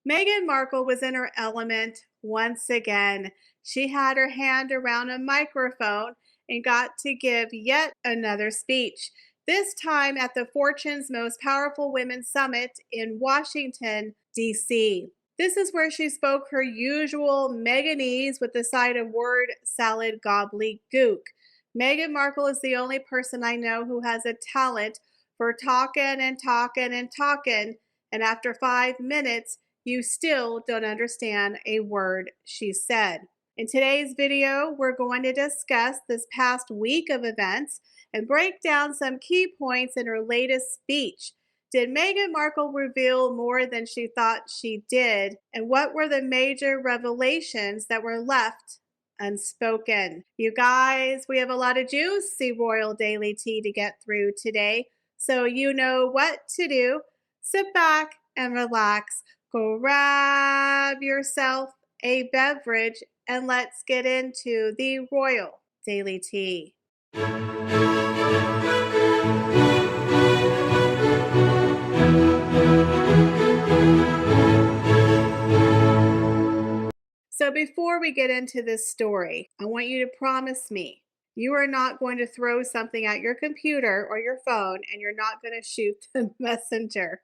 Meghan Markle was in her element once again. She had her hand around a microphone and got to give yet another speech, this time at the Fortune's Most Powerful Women Summit in Washington, D.C. This is where she spoke her usual Meghanese with the side of word salad gobbledygook. Meghan Markle is the only person I know who has a talent for talking and talking and talking, and after 5 minutes, you still don't understand a word she said. In today's video, we're going to discuss this past week of events and break down some key points in her latest speech. Did Meghan Markle reveal more than she thought she did? And what were the major revelations that were left unspoken? You guys, we have a lot of juicy royal daily tea to get through today, so you know what to do. Sit back and relax. Grab yourself a beverage and let's get into the royal daily tea. So before we get into this story, I want you to promise me you are not going to throw something at your computer or your phone and you're not going to shoot the messenger.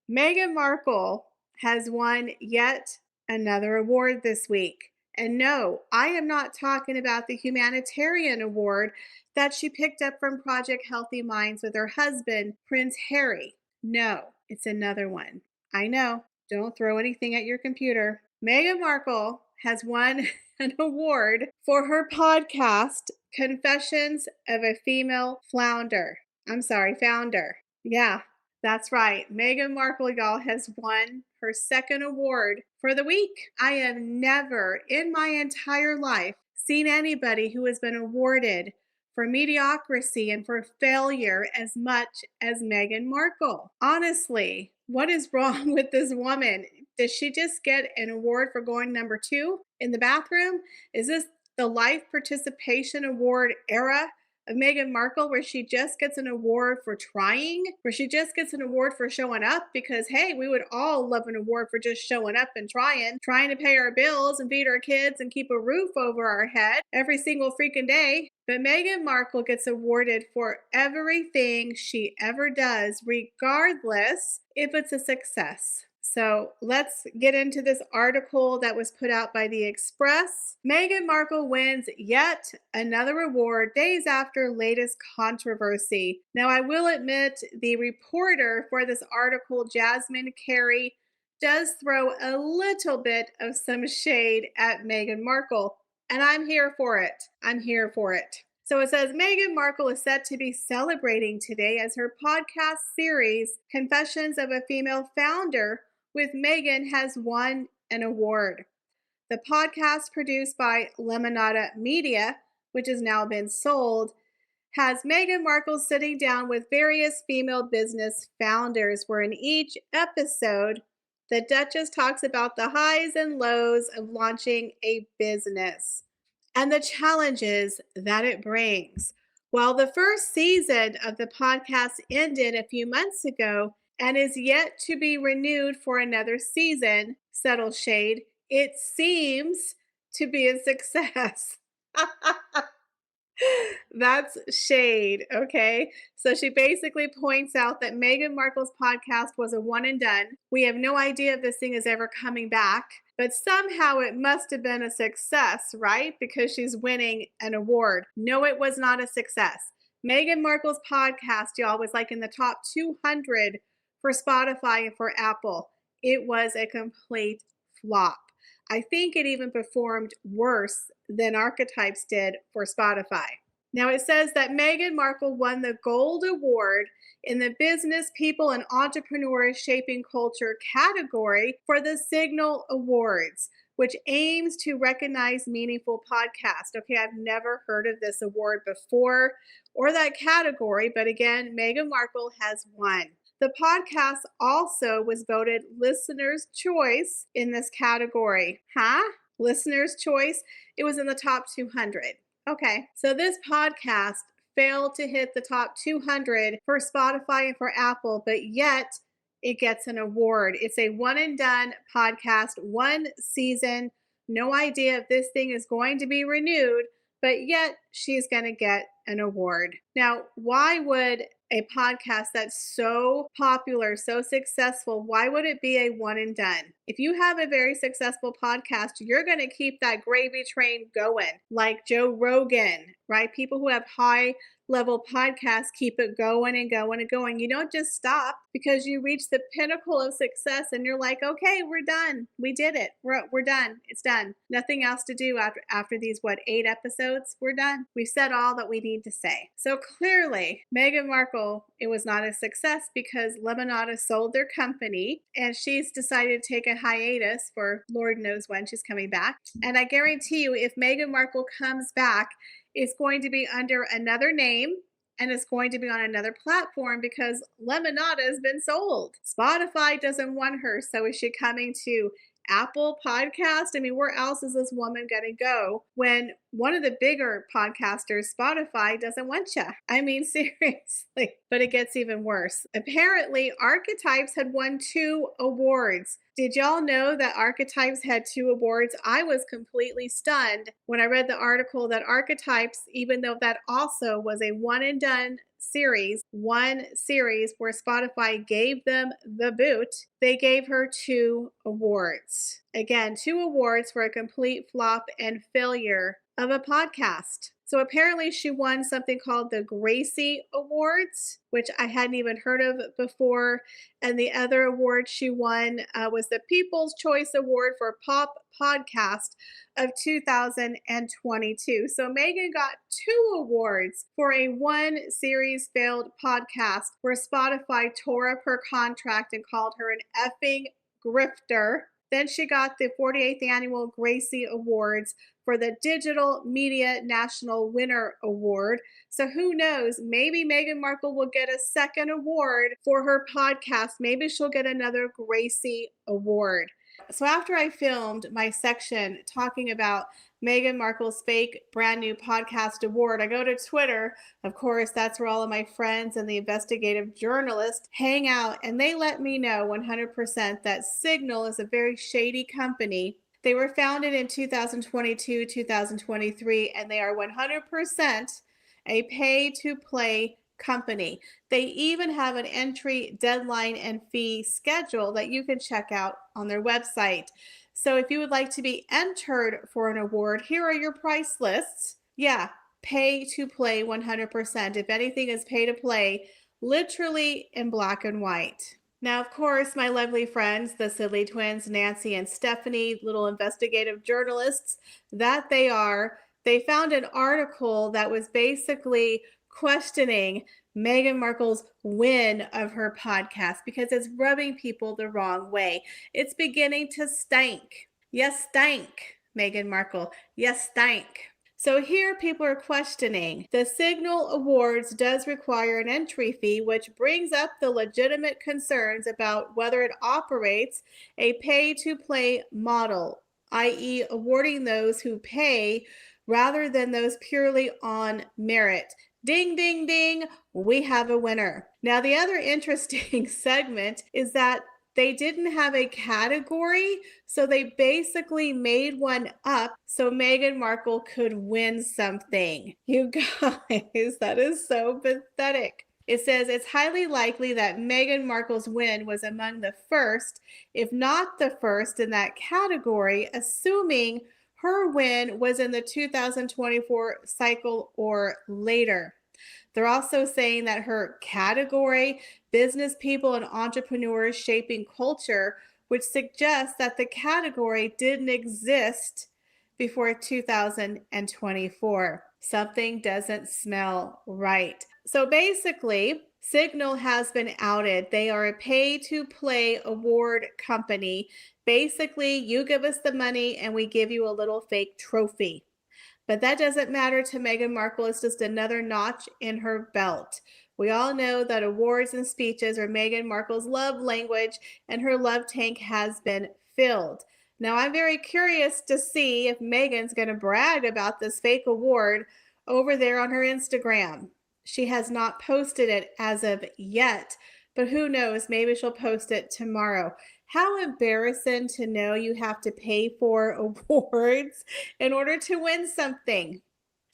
Meghan Markle has won yet another award this week. And no, I am not talking about the humanitarian award that she picked up from Project Healthy Minds with her husband, Prince Harry. No, it's another one. I know, don't throw anything at your computer. Meghan Markle has won an award for her podcast, Confessions of a Female Founder. Founder. Yeah, that's right. Meghan Markle, y'all, has won her second award for the week. I have never in my entire life seen anybody who has been awarded for mediocrity and for failure as much as Meghan Markle. Honestly, what is wrong with this woman? Does she just get an award for going number 2 in the bathroom? Is this the Life Participation Award era of Meghan Markle, where she just gets an award for trying, where she just gets an award for showing up? Because, hey, we would all love an award for just showing up and trying to pay our bills and feed our kids and keep a roof over our head every single freaking day. But Meghan Markle gets awarded for everything she ever does, regardless if it's a success. So let's get into this article that was put out by The Express. Meghan Markle wins yet another award days after latest controversy. Now, I will admit the reporter for this article, Jasmine Carey, does throw a little bit of some shade at Meghan Markle, and I'm here for it. So it says Meghan Markle is set to be celebrating today as her podcast series, Confessions of a Female Founder with Meghan, has won an award. The podcast, produced by Lemonada Media, which has now been sold, has Meghan Markle sitting down with various female business founders, where in each episode, the Duchess talks about the highs and lows of launching a business and the challenges that it brings. While the first season of the podcast ended a few months ago and is yet to be renewed for another season, subtle shade, it seems to be a success. That's shade, okay? So she basically points out that Meghan Markle's podcast was a one and done. We have no idea if this thing is ever coming back, but somehow it must have been a success, right? Because she's winning an award. No, it was not a success. Meghan Markle's podcast, y'all, was like in the top 200 for Spotify and for Apple. It was a complete flop. I think it even performed worse than Archetypes did for Spotify. Now, it says that Meghan Markle won the Gold Award in the Business, People, and Entrepreneurs Shaping Culture category for the Signal Awards, which aims to recognize meaningful podcasts. Okay, I've never heard of this award before or that category, but again, Meghan Markle has won. The podcast also was voted Listener's Choice in this category. Listener's Choice? It was in the top 200. Okay, so this podcast failed to hit the top 200 for Spotify and for Apple, but yet it gets an award. It's a one and done podcast, one season. No idea if this thing is going to be renewed, but yet she's going to get an award. Now, why would a podcast that's so popular, so successful, why would it be a one and done? If you have a very successful podcast, you're going to keep that gravy train going, like Joe Rogan, right? People who have high level podcasts keep it going and going and going. You don't just stop because you reach the pinnacle of success and you're like, okay, we're done. We did it. We're done. It's done. Nothing else to do after these, 8 episodes? We're done. We've said all that we need to say. So clearly, Meghan Markle, it was not a success because Lemonada sold their company and she's decided to take a hiatus for Lord knows when she's coming back. And I guarantee you, if Meghan Markle comes back, it's going to be under another name and it's going to be on another platform because Lemonada has been sold. Spotify doesn't want her. So is she coming to Apple Podcast? I mean, where else is this woman going to go when one of the bigger podcasters, Spotify, doesn't want you? I mean, seriously. But it gets even worse. Apparently, Archetypes had won 2 awards. Did y'all know that Archetypes had 2 awards? I was completely stunned when I read the article that Archetypes, even though that also was a one and done series, one series where Spotify gave them the boot, they gave her 2 awards. Again, 2 awards for a complete flop and failure of a podcast. So apparently she won something called the Gracie Awards, which I hadn't even heard of before. And the other award she won was the People's Choice Award for Pop Podcast of 2022. So Meghan got 2 awards for a one series failed podcast where Spotify tore up her contract and called her an effing grifter. Then she got the 48th Annual Gracie Awards for the Digital Media National Winner Award. So who knows? Maybe Meghan Markle will get a second award for her podcast. Maybe she'll get another Gracie Award. So after I filmed my section talking about Meghan Markle's fake brand new podcast award, I go to Twitter. Of course, that's where all of my friends and the investigative journalists hang out, and they let me know 100% that Signal is a very shady company. They were founded in 2022, 2023, and they are 100% a pay-to-play company. They even have an entry deadline and fee schedule that you can check out on their website. So if you would like to be entered for an award, here are your price lists. Yeah, pay to play 100%. If anything is pay to play, literally in black and white. Now, of course, my lovely friends, the Sidley twins, Nancy and Stephanie, little investigative journalists that they are, they found an article that was basically questioning Meghan Markle's win of her podcast because it's rubbing people the wrong way. It's beginning to stink. Yes, stank, Meghan Markle. Yes, stank. So here people are questioning. The Signal Awards does require an entry fee, which brings up the legitimate concerns about whether it operates a pay-to-play model, i.e. awarding those who pay rather than those purely on merit. Ding, ding, ding, we have a winner. Now, the other interesting segment is that they didn't have a category, so they basically made one up so Meghan Markle could win something. You guys, that is so pathetic. It says it's highly likely that Meghan Markle's win was among the first, if not the first, in that category, assuming her win was in the 2024 cycle or later. They're also saying that her category, business people and entrepreneurs shaping culture, which suggests that the category didn't exist before 2024. Something doesn't smell right. So basically, Signal has been outed. They are a pay-to-play award company. Basically, you give us the money and we give you a little fake trophy. But that doesn't matter to Meghan Markle. It's just another notch in her belt. We all know that awards and speeches are Meghan Markle's love language, and her love tank has been filled. Now, I'm very curious to see if Meghan's going to brag about this fake award over there on her Instagram. She has not posted it as of yet, but who knows? Maybe she'll post it tomorrow. How embarrassing to know you have to pay for awards in order to win something.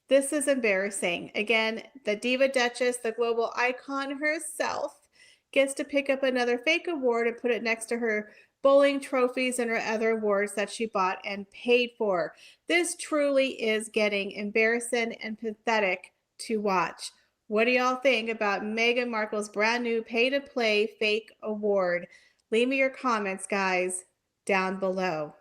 This is embarrassing. Again, the Diva Duchess, the global icon herself, gets to pick up another fake award and put it next to her bowling trophies and her other awards that she bought and paid for. This truly is getting embarrassing and pathetic to watch. What do y'all think about Meghan Markle's brand new pay to play fake award? Leave me your comments, guys, down below.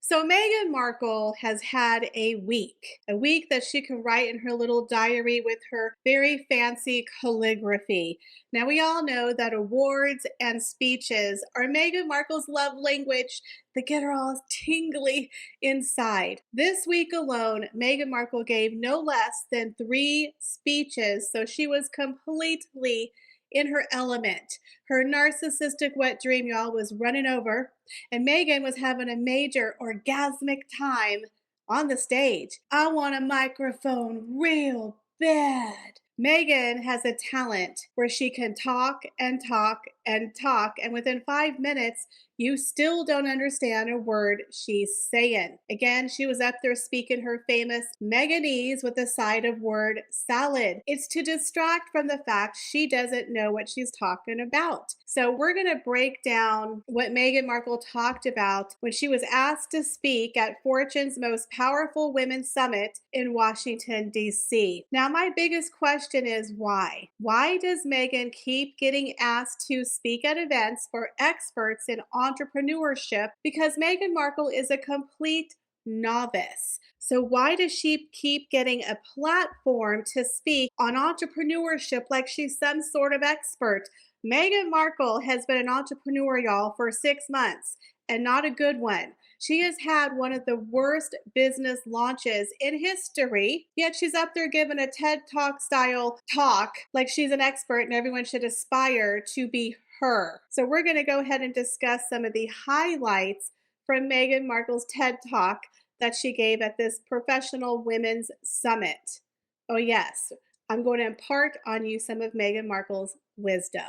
So Meghan Markle has had a week that she can write in her little diary with her very fancy calligraphy. Now we all know that awards and speeches are Meghan Markle's love language that get her all tingly inside. This week alone, Meghan Markle gave no less than 3 speeches, so she was completely in her element. Her narcissistic wet dream, y'all, was running over, and Meghan was having a major orgasmic time on the stage. I want a microphone real bad. Meghan has a talent where she can talk and talk and talk, and within 5 minutes, you still don't understand a word she's saying. Again, she was up there speaking her famous Meghanese with a side of word salad. It's to distract from the fact she doesn't know what she's talking about. So we're going to break down what Meghan Markle talked about when she was asked to speak at Fortune's Most Powerful Women Summit in Washington, D.C. Now, my biggest question is why? Why does Meghan keep getting asked to speak at events for experts in entrepreneurship? Because Meghan Markle is a complete novice. So why does she keep getting a platform to speak on entrepreneurship like she's some sort of expert? Meghan Markle has been an entrepreneur, y'all, for 6 months, and not a good one. She has had one of the worst business launches in history, yet she's up there giving a TED Talk style talk like she's an expert and everyone should aspire to be her. So we're going to go ahead and discuss some of the highlights from Meghan Markle's TED Talk that she gave at this Professional Women's Summit. Oh yes, I'm going to impart on you some of Meghan Markle's wisdom.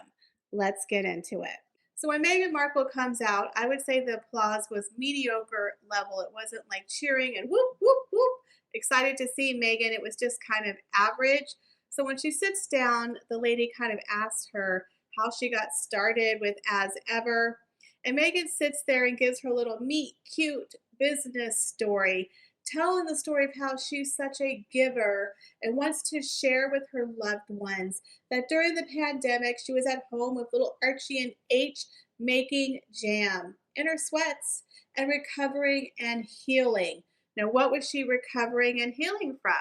Let's get into it. So when Meghan Markle comes out, I would say the applause was mediocre level. It wasn't like cheering and whoop, whoop, whoop, excited to see Meghan. It was just kind of average. So when she sits down, the lady kind of asked her how she got started with As Ever. And Meghan sits there and gives her little meet cute business story, telling the story of how she's such a giver and wants to share with her loved ones that during the pandemic, she was at home with little Archie and H making jam in her sweats and recovering and healing. Now, what was she recovering and healing from?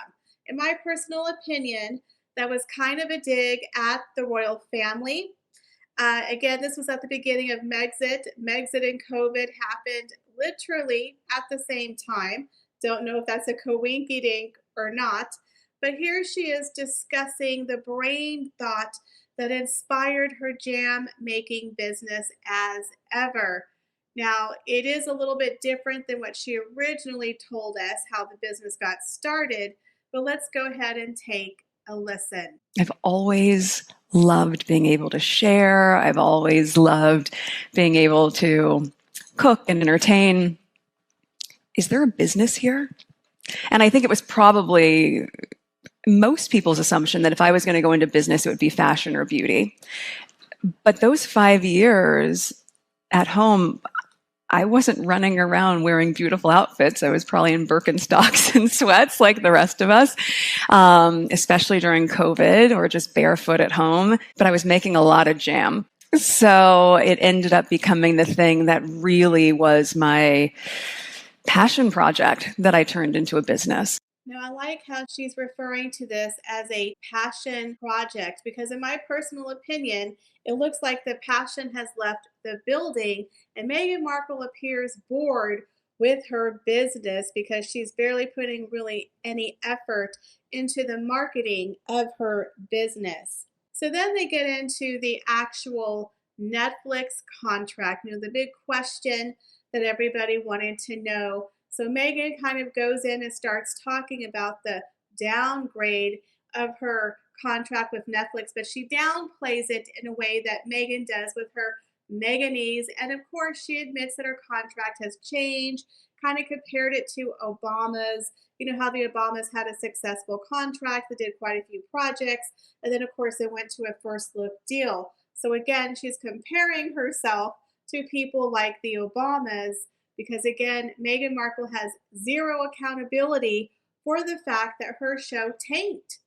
In my personal opinion, that was kind of a dig at the royal family. Again, this was at the beginning of Megxit. Megxit and COVID happened literally at the same time. Don't know if that's a coinky dink or not. But here she is discussing the brain thought that inspired her jam making business As Ever. Now, it is a little bit different than what she originally told us, how the business got started. But let's go ahead and take a listen. I've always loved being able to share. I've always loved being able to cook and entertain. Is there a business here? And I think it was probably most people's assumption that if I was going to go into business, it would be fashion or beauty. But those 5 years at home, I wasn't running around wearing beautiful outfits. I was probably in Birkenstocks and sweats like the rest of us, especially during COVID, or just barefoot at home. But I was making a lot of jam. So it ended up becoming the thing that really was my passion project that I turned into a business. Now, I like how she's referring to this as a passion project because, in my personal opinion, it looks like the passion has left the building, and Meghan Markle appears bored with her business because she's barely putting really any effort into the marketing of her business. So then they get into the actual Netflix contract, the big question that everybody wanted to know. So Meghan kind of goes in and starts talking about the downgrade of her contract with Netflix, but she downplays it in a way that Meghan does with her Meghanese. And of course, she admits that her contract has changed, kind of compared it to Obama's. You know how the Obamas had a successful contract that did quite a few projects. And then, of course, they went to a first look deal. So again, she's comparing herself to people like the Obamas because, again, Meghan Markle has zero accountability for the fact that her show tanked.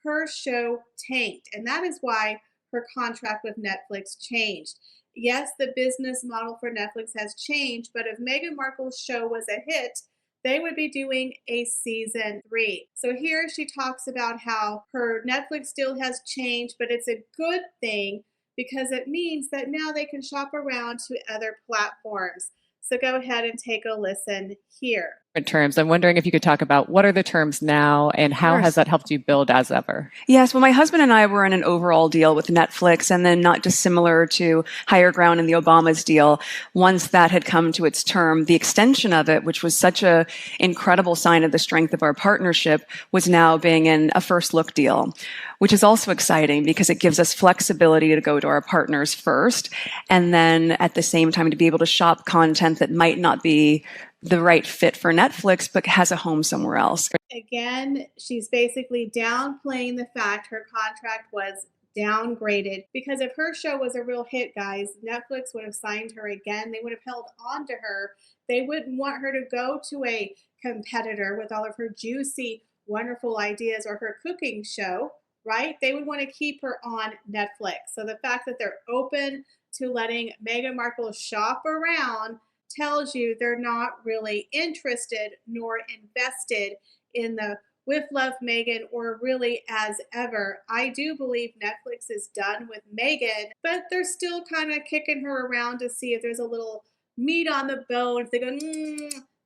Her show tanked. And that is why her contract with Netflix changed. Yes, the business model for Netflix has changed, but if Meghan Markle's show was a hit, they would be doing a season 3. So here she talks about how her Netflix deal has changed, but it's a good thing because it means that now they can shop around to other platforms. So go ahead and take a listen here. Terms. I'm wondering if you could talk about what are the terms now and how has that helped you build as ever? Yes, well, my husband and I were in an overall deal with Netflix, and then not dissimilar to Higher Ground and the Obamas deal. Once that had come to its term, the extension of it, which was such an incredible sign of the strength of our partnership, was now being in a first look deal, which is also exciting because it gives us flexibility to go to our partners first, and then at the same time to be able to shop content that might not be the right fit for Netflix, but has a home somewhere else. Again, she's basically downplaying the fact her contract was downgraded because if her show was a real hit, guys, Netflix would have signed her again. They would have held on to her. They wouldn't want her to go to a competitor with all of her juicy, wonderful ideas or her cooking show, right? They would want to keep her on Netflix. So the fact that they're open to letting Meghan Markle shop around tells you they're not really interested nor invested in the With Love Meghan or really as ever. I do believe Netflix is done with Meghan, but they're still kind of kicking her around to see if there's a little meat on the bone. If they go,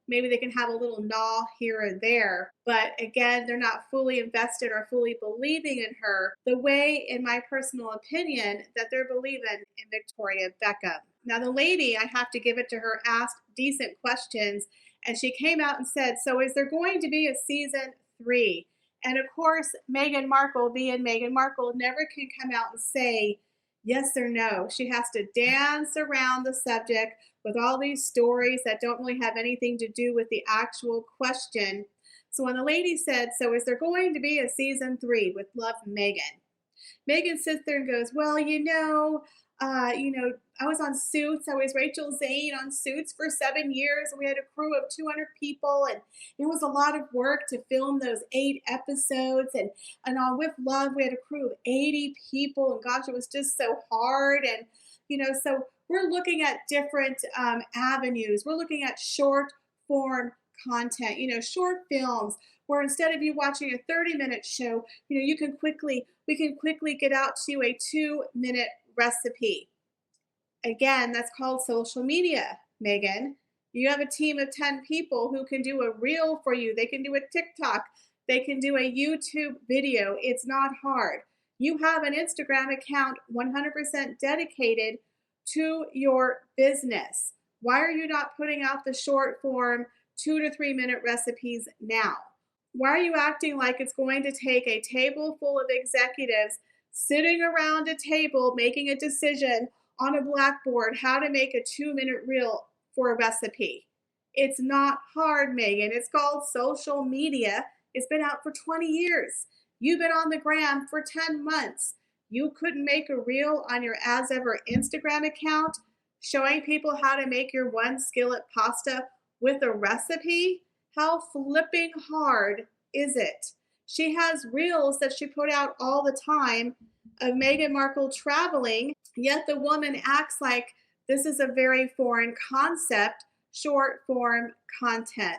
maybe they can have a little gnaw here or there. But again, they're not fully invested or fully believing in her the way, in my personal opinion, that they're believing in Victoria Beckham. Now, the lady, I have to give it to her, asked decent questions, and she came out and said, so is there going to be a season 3? And of course, Meghan Markle, being Meghan Markle, never can come out and say yes or no. She has to dance around the subject with all these stories that don't really have anything to do with the actual question. So when the lady said, so is there going to be a season 3 with Love Meghan? Meghan sits there and goes, well, I was on Suits. I was Rachel Zane on Suits for 7 years. And we had a crew of 200 people. And it was a lot of work to film those 8 episodes. And on With Love, we had a crew of 80 people. And gosh, it was just so hard. And, so we're looking at different avenues. We're looking at short form content, short films where instead of you watching a 30-minute show, we can quickly get out to a 2-minute recipe. Again, that's called social media, Meghan. You have a team of 10 people who can do a reel for you. They can do a TikTok. They can do a YouTube video. It's not hard. You have an Instagram account 100% dedicated to your business. Why are you not putting out the short form 2 to 3 minute recipes now? Why are you acting like it's going to take a table full of executives sitting around a table making a decision on a blackboard how to make a 2-minute reel for a recipe? It's not hard, Meghan. It's called social media. It's been out for 20 years. You've been on the gram for 10 months. You couldn't make a reel on your As Ever Instagram account showing people how to make your one skillet pasta with a recipe? How flipping hard is it? She has reels that she put out all the time of Meghan Markle traveling, yet the woman acts like this is a very foreign concept, short form content.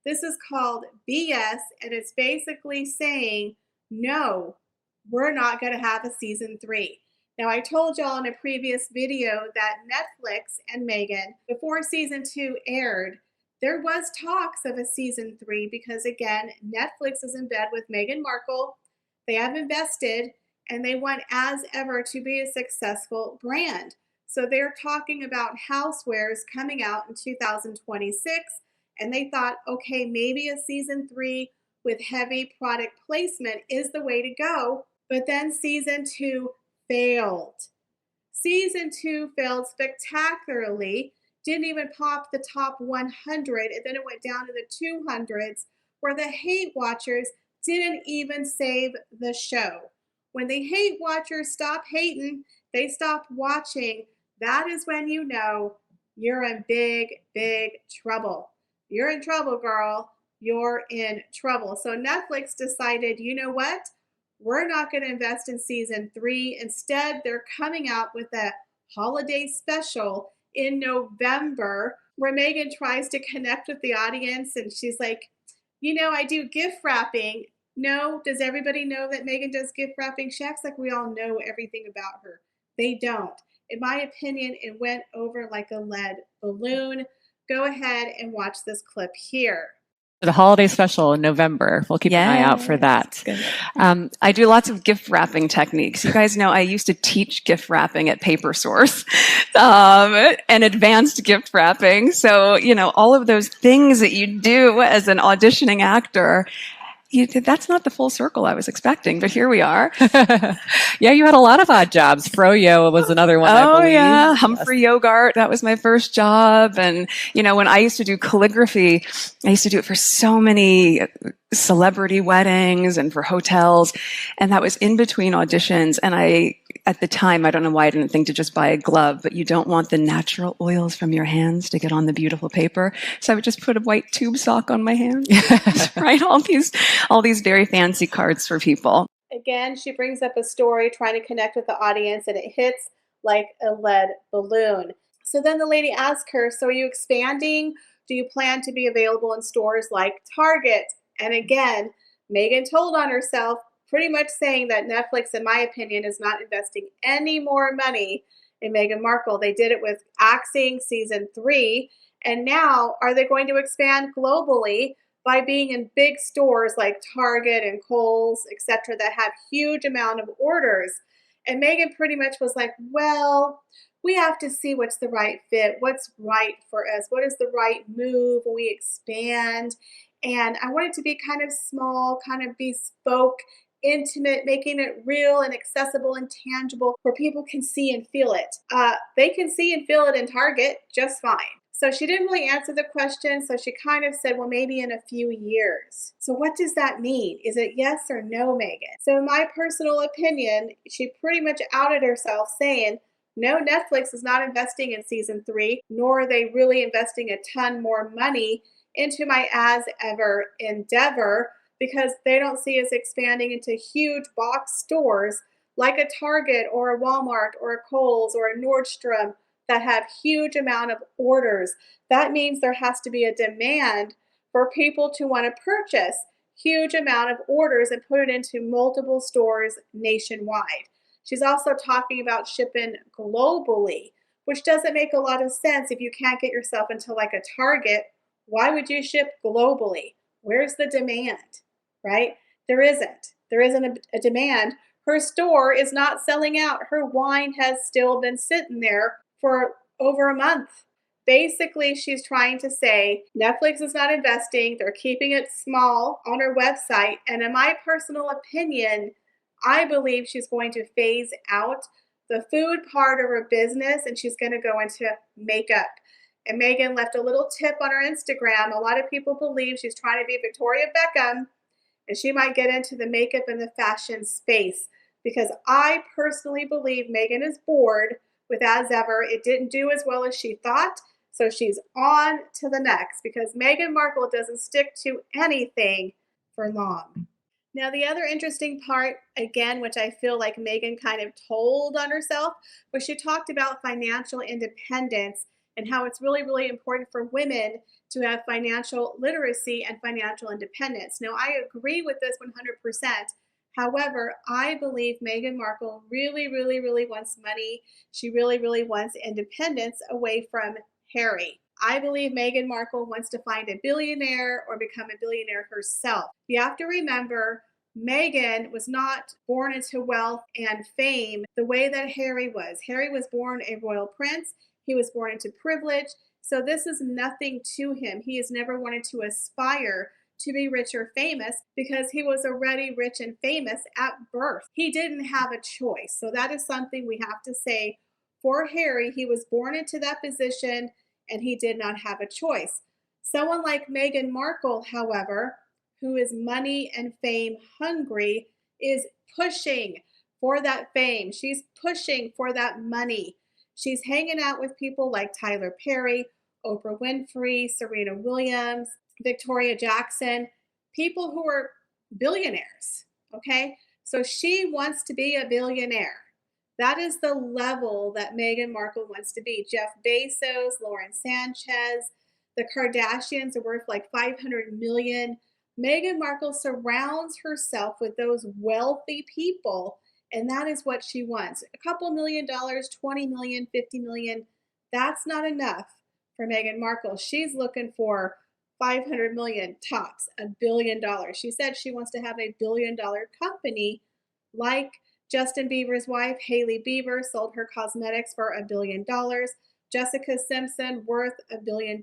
This is called BS, and it's basically saying, no, we're not going to have a season 3. Now, I told y'all in a previous video that Netflix and Meghan, before season 2 aired, there was talks of a season 3 because, again, Netflix is in bed with Meghan Markle. They have invested, and they want As Ever to be a successful brand. So they're talking about housewares coming out in 2026, and they thought, okay, maybe a season 3 with heavy product placement is the way to go. But then season 2 failed. Season 2 failed spectacularly, didn't even pop the top 100, and then it went down to the 200s, where the hate watchers didn't even save the show. When the hate watchers stop hating, they stop watching, that is when you know you're in big, big trouble. You're in trouble, girl. You're in trouble. So Netflix decided, you know what? We're not going to invest in season 3. Instead, they're coming out with a holiday special in November where Meghan tries to connect with the audience, and she's like, I do gift wrapping. No, does everybody know that Meghan does gift wrapping? She acts like we all know everything about her. They don't. In my opinion, it went over like a lead balloon. Go ahead and watch this clip here. The holiday special in November. We'll keep an eye out for that. I do lots of gift wrapping techniques. You guys know I used to teach gift wrapping at Paper Source and advanced gift wrapping. So, all of those things that you do as an auditioning actor, that's not the full circle I was expecting, but here we are. Yeah, you had a lot of odd jobs. Froyo was another one, I believe. Yeah, Humphrey Yogart, that was my first job. And, when I used to do calligraphy, I used to do it for so many celebrity weddings and for hotels. And that was in between auditions. And at the time, I don't know why I didn't think to just buy a glove, but you don't want the natural oils from your hands to get on the beautiful paper. So I would just put a white tube sock on my hands, write all these very fancy cards for people. Again, she brings up a story trying to connect with the audience, and it hits like a lead balloon. So then the lady asks her, so are you expanding? Do you plan to be available in stores like Target? And again, Meghan told on herself, pretty much saying that Netflix, in my opinion, is not investing any more money in Meghan Markle. They did it with Axing season 3. And now are they going to expand globally by being in big stores like Target and Kohl's, etc., that have huge amount of orders? And Meghan pretty much was like, well, we have to see what's the right fit, what's right for us, what is the right move when we expand. And I want it to be kind of small, kind of bespoke, intimate, making it real and accessible and tangible where people can see and feel it. They can see and feel it in Target just fine. So she didn't really answer the question. So she kind of said, well, maybe in a few years. So what does that mean? Is it yes or no, Meghan? So in my personal opinion, she pretty much outed herself saying, no, Netflix is not investing in season 3, nor are they really investing a ton more money into my as ever endeavor, because they don't see us expanding into huge box stores like a Target or a Walmart or a Kohl's or a Nordstrom that have huge amount of orders. That means there has to be a demand for people to want to purchase huge amount of orders and put it into multiple stores nationwide. She's also talking about shipping globally, which doesn't make a lot of sense. If you can't get yourself into like a Target, why would you ship globally? Where's the demand, right? There isn't. There isn't a demand. Her store is not selling out. Her wine has still been sitting there for over a month. Basically, she's trying to say Netflix is not investing. They're keeping it small on her website. And in my personal opinion, I believe she's going to phase out the food part of her business, and she's going to go into makeup. And Meghan left a little tip on her Instagram. A lot of people believe she's trying to be Victoria Beckham, and she might get into the makeup and the fashion space, because I personally believe Meghan is bored with As Ever. It didn't do as well as she thought, so she's on to the next, because Meghan Markle doesn't stick to anything for long. Now, the other interesting part, again, which I feel like Meghan kind of told on herself, was she talked about financial independence and how it's really, really important for women to have financial literacy and financial independence. Now, I agree with this 100%. However, I believe Meghan Markle really, really, really wants money. She really, really wants independence away from Harry. I believe Meghan Markle wants to find a billionaire or become a billionaire herself. You have to remember, Meghan was not born into wealth and fame the way that Harry was. Harry was born a royal prince. He was born into privilege. So this is nothing to him. He has never wanted to aspire to be rich or famous because he was already rich and famous at birth. He didn't have a choice. So that is something we have to say for Harry. He was born into that position and he did not have a choice. Someone like Meghan Markle, however, who is money and fame hungry, is pushing for that fame. She's pushing for that money. She's hanging out with people like Tyler Perry, Oprah Winfrey, Serena Williams, Victoria Jackson, people who are billionaires. Okay. So she wants to be a billionaire. That is the level that Meghan Markle wants to be. Jeff Bezos, Lauren Sanchez, the Kardashians are worth like 500 million. Meghan Markle surrounds herself with those wealthy people, and that is what she wants. A couple $1,000,000, 20 million, 50 million, that's not enough for Meghan Markle. She's looking for 500 million tops, $1 billion. She said she wants to have a $1 billion company like Justin Bieber's wife, Hailey Bieber, sold her cosmetics for $1 billion. Jessica Simpson, worth $1 billion.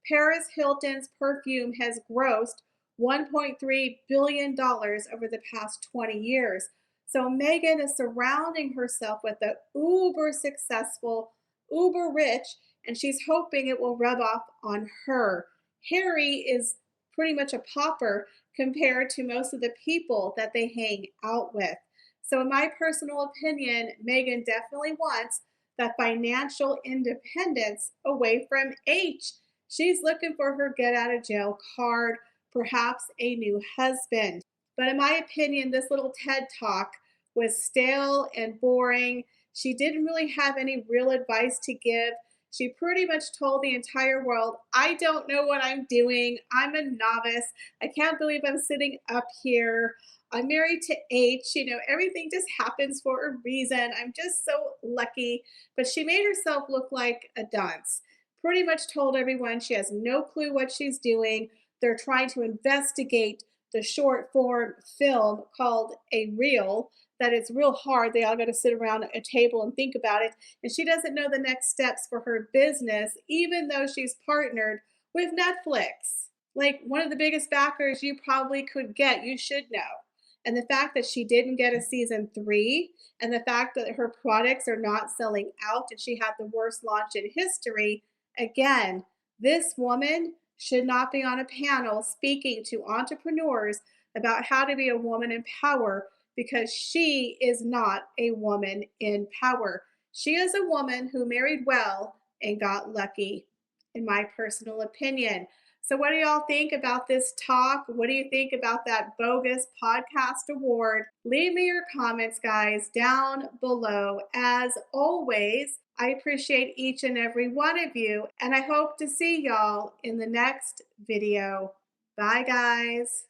Paris Hilton's perfume has grossed $1.3 billion over the past 20 years. So Meghan is surrounding herself with the uber successful, uber rich, and she's hoping it will rub off on her. Harry is pretty much a pauper compared to most of the people that they hang out with. So in my personal opinion, Meghan definitely wants that financial independence away from H. She's looking for her get out of jail card, perhaps a new husband. But in my opinion, this little TED Talk was stale and boring. She didn't really have any real advice to give. She pretty much told the entire world, I don't know what I'm doing. I'm a novice. I can't believe I'm sitting up here. I'm married to H. Everything just happens for a reason. I'm just so lucky. But she made herself look like a dunce. Pretty much told everyone she has no clue what she's doing. They're trying to investigate the short form film called a reel that it's real hard. They all got to sit around a table and think about it. And she doesn't know the next steps for her business, even though she's partnered with Netflix. Like one of the biggest backers you probably could get, you should know. And the fact that she didn't get a season 3, and the fact that her products are not selling out and she had the worst launch in history, again, this woman should not be on a panel speaking to entrepreneurs about how to be a woman in power, because she is not a woman in power. She is a woman who married well and got lucky, in my personal opinion. So what do y'all think about this talk? What do you think about that bogus podcast award? Leave me your comments, guys, down below. As always, I appreciate each and every one of you, and I hope to see y'all in the next video. Bye, guys.